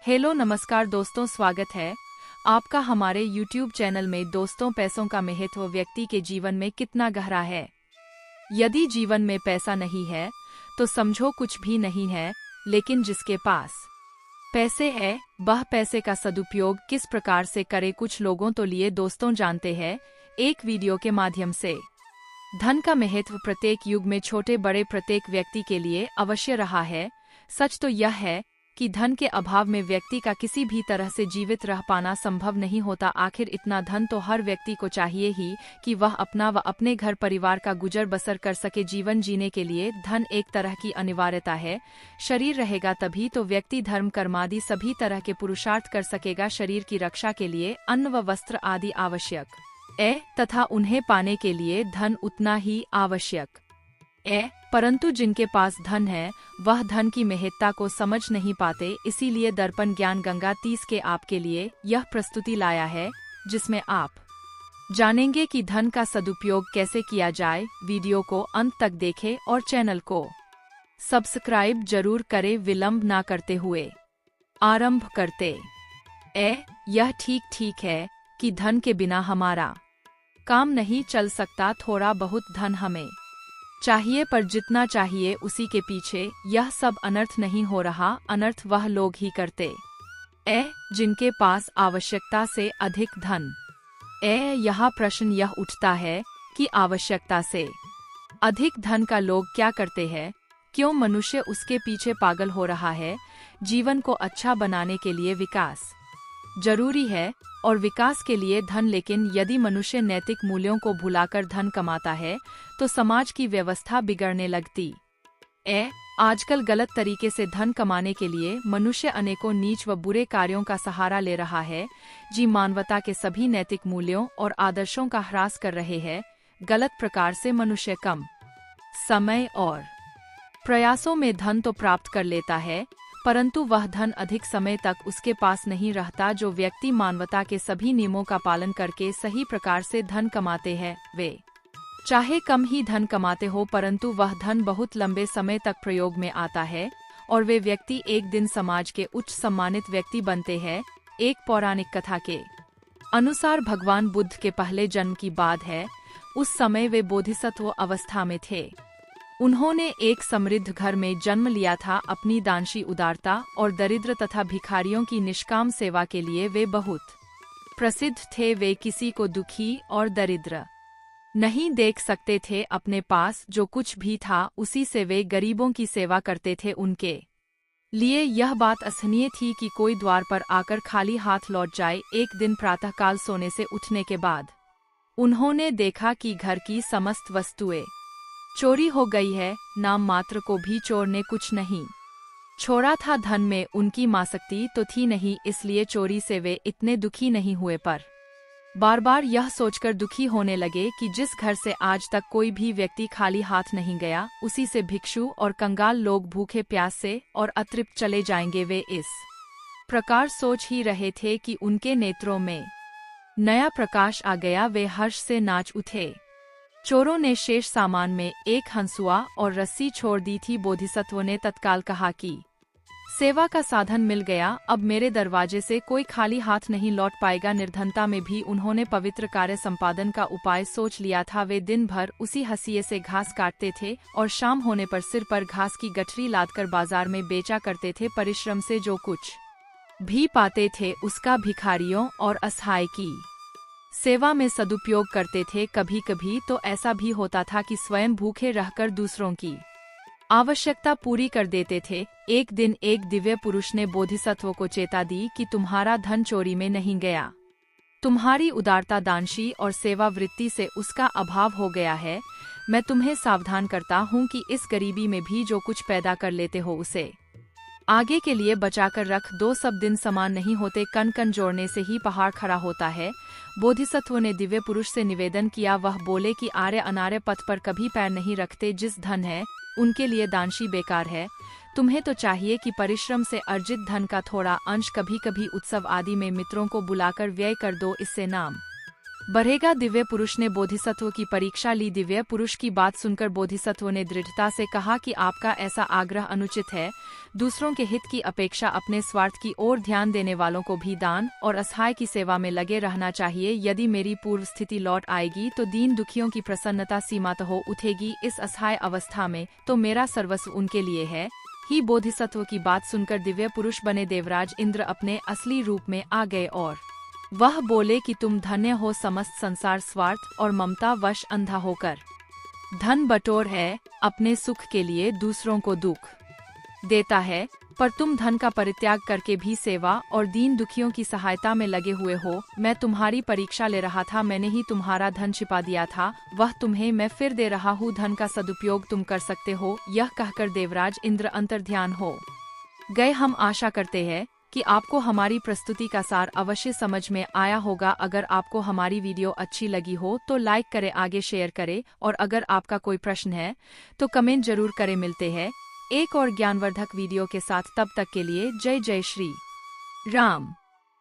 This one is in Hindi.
हेलो नमस्कार दोस्तों, स्वागत है आपका हमारे YouTube चैनल में। दोस्तों, पैसों का महत्व व्यक्ति के जीवन में कितना गहरा है। यदि जीवन में पैसा नहीं है तो समझो कुछ भी नहीं है, लेकिन जिसके पास पैसे है वह पैसे का सदुपयोग किस प्रकार से करे, कुछ लोगों तो लिए दोस्तों जानते हैं एक वीडियो के माध्यम से। धन का महत्व प्रत्येक युग में छोटे बड़े प्रत्येक व्यक्ति के लिए अवश्य रहा है। सच तो यह है कि धन के अभाव में व्यक्ति का किसी भी तरह से जीवित रह पाना संभव नहीं होता। आखिर इतना धन तो हर व्यक्ति को चाहिए ही कि वह अपना व अपने घर परिवार का गुजर बसर कर सके। जीवन जीने के लिए धन एक तरह की अनिवार्यता है। शरीर रहेगा तभी तो व्यक्ति धर्म कर्मादि सभी तरह के पुरुषार्थ कर सकेगा। शरीर की रक्षा के लिए अन्न व वस्त्र आदि आवश्यक है तथा उन्हें पाने के लिए धन उतना ही आवश्यक है। परंतु जिनके पास धन है वह धन की महत्ता को समझ नहीं पाते। इसीलिए दर्पण ज्ञान गंगा 30 के आपके लिए यह प्रस्तुति लाया है, जिसमें आप जानेंगे कि धन का सदुपयोग कैसे किया जाए। वीडियो को अंत तक देखें और चैनल को सब्सक्राइब जरूर करें। विलंब ना करते हुए आरंभ करते यह ठीक है कि धन के बिना हमारा काम नहीं चल सकता। थोड़ा बहुत धन हमें चाहिए, पर जितना चाहिए उसी के पीछे यह सब अनर्थ नहीं हो रहा। अनर्थ वह लोग ही करते जिनके पास आवश्यकता से अधिक धन यहाँ प्रश्न यह उठता है कि आवश्यकता से अधिक धन का लोग क्या करते हैं, क्यों मनुष्य उसके पीछे पागल हो रहा है। जीवन को अच्छा बनाने के लिए विकास जरूरी है और विकास के लिए धन, लेकिन यदि मनुष्य नैतिक मूल्यों को भुलाकर धन कमाता है तो समाज की व्यवस्था बिगड़ने लगती आजकल गलत तरीके से धन कमाने के लिए मनुष्य अनेकों नीच व बुरे कार्यों का सहारा ले रहा है। मानवता के सभी नैतिक मूल्यों और आदर्शों का ह्रास कर रहे हैं। गलत प्रकार से मनुष्य कम समय और प्रयासों में धन तो प्राप्त कर लेता है, परंतु वह धन अधिक समय तक उसके पास नहीं रहता। जो व्यक्ति मानवता के सभी नियमों का पालन करके सही प्रकार से धन कमाते हैं, वे चाहे कम ही धन कमाते हो, परंतु वह धन बहुत लंबे समय तक प्रयोग में आता है और वे व्यक्ति एक दिन समाज के उच्च सम्मानित व्यक्ति बनते हैं। एक पौराणिक कथा के अनुसार भगवान बुद्ध के पहले जन्म की बात है। उस समय वे बोधिसत्व अवस्था में थे। उन्होंने एक समृद्ध घर में जन्म लिया था। अपनी दानशील उदारता और दरिद्र तथा भिखारियों की निष्काम सेवा के लिए वे बहुत प्रसिद्ध थे। वे किसी को दुखी और दरिद्र नहीं देख सकते थे। अपने पास जो कुछ भी था उसी से वे गरीबों की सेवा करते थे। उनके लिए यह बात असहनीय थी कि कोई द्वार पर आकर खाली हाथ लौट जाए। एक दिन प्रातःकाल सोने से उठने के बाद उन्होंने देखा कि घर की समस्त वस्तुएं चोरी हो गई है। नाम मात्र को भी चोर ने कुछ नहीं छोड़ा था। धन में उनकी मासक्ति तो थी नहीं, इसलिए चोरी से वे इतने दुखी नहीं हुए, पर बार बार यह सोचकर दुखी होने लगे कि जिस घर से आज तक कोई भी व्यक्ति खाली हाथ नहीं गया, उसी से भिक्षु और कंगाल लोग भूखे प्यास से और अतृप्त चले जाएंगे। वे इस प्रकार सोच ही रहे थे कि उनके नेत्रों में नया प्रकाश आ गया। वे हर्ष से नाच उठे। चोरों ने शेष सामान में एक हंसुआ और रस्सी छोड़ दी थी। बोधिसत्व ने तत्काल कहा कि सेवा का साधन मिल गया, अब मेरे दरवाजे से कोई खाली हाथ नहीं लौट पाएगा। निर्धनता में भी उन्होंने पवित्र कार्य संपादन का उपाय सोच लिया था। वे दिन भर उसी हंसिए से घास काटते थे और शाम होने पर सिर पर घास की गठरी लादकर बाजार में बेचा करते थे। परिश्रम से जो कुछ भी पाते थे उसका भिखारियों और असहाय की सेवा में सदुपयोग करते थे। कभी कभी तो ऐसा भी होता था कि स्वयं भूखे रहकर दूसरों की आवश्यकता पूरी कर देते थे। एक दिन एक दिव्य पुरुष ने बोधिसत्व को चेता दी कि तुम्हारा धन चोरी में नहीं गया, तुम्हारी उदारता, दानशील और सेवा वृत्ति से उसका अभाव हो गया है। मैं तुम्हें सावधान करता हूँ कि इस गरीबी में भी जो कुछ पैदा कर लेते हो उसे आगे के लिए बचाकर रख दो। सब दिन समान नहीं होते, कण कण जोड़ने से ही पहाड़ खड़ा होता है। बोधिसत्व ने दिव्य पुरुष से निवेदन किया। वह बोले कि आर्य अनार्य पथ पर कभी पैर नहीं रखते। जिस धन है उनके लिए दानशील बेकार है। तुम्हें तो चाहिए कि परिश्रम से अर्जित धन का थोड़ा अंश कभी कभी उत्सव आदि में मित्रों को बुलाकर व्यय कर दो। इससे नाम बढ़ेगा। दिव्य पुरुष ने बोधिसत्व की परीक्षा ली। दिव्य पुरुष की बात सुनकर बोधिसत्व ने दृढ़ता से कहा कि आपका ऐसा आग्रह अनुचित है। दूसरों के हित की अपेक्षा अपने स्वार्थ की ओर ध्यान देने वालों को भी दान और असहाय की सेवा में लगे रहना चाहिए। यदि मेरी पूर्व स्थिति लौट आएगी तो दीन दुखियों की प्रसन्नता सीमातः हो उठेगी। इस असहाय अवस्था में तो मेरा सर्वस्व उनके लिए है ही। बोधिसत्व की बात सुनकर दिव्य पुरुष बने देवराज इंद्र अपने असली रूप में आ गए और वह बोले कि तुम धन्य हो। समस्त संसार स्वार्थ और ममता वश अंधा होकर धन बटोर है, अपने सुख के लिए दूसरों को दुख देता है, पर तुम धन का परित्याग करके भी सेवा और दीन दुखियों की सहायता में लगे हुए हो। मैं तुम्हारी परीक्षा ले रहा था, मैंने ही तुम्हारा धन छिपा दिया था, वह तुम्हें मैं फिर दे रहा हूँ। धन का सदुपयोग तुम कर सकते हो। यह कहकर देवराज इंद्र अंतर्ध्यान हो गए। हम आशा करते हैं कि आपको हमारी प्रस्तुति का सार अवश्य समझ में आया होगा। अगर आपको हमारी वीडियो अच्छी लगी हो तो लाइक करें, आगे शेयर करें, और अगर आपका कोई प्रश्न है तो कमेंट जरूर करें। मिलते हैं एक और ज्ञानवर्धक वीडियो के साथ, तब तक के लिए जय जय श्री राम।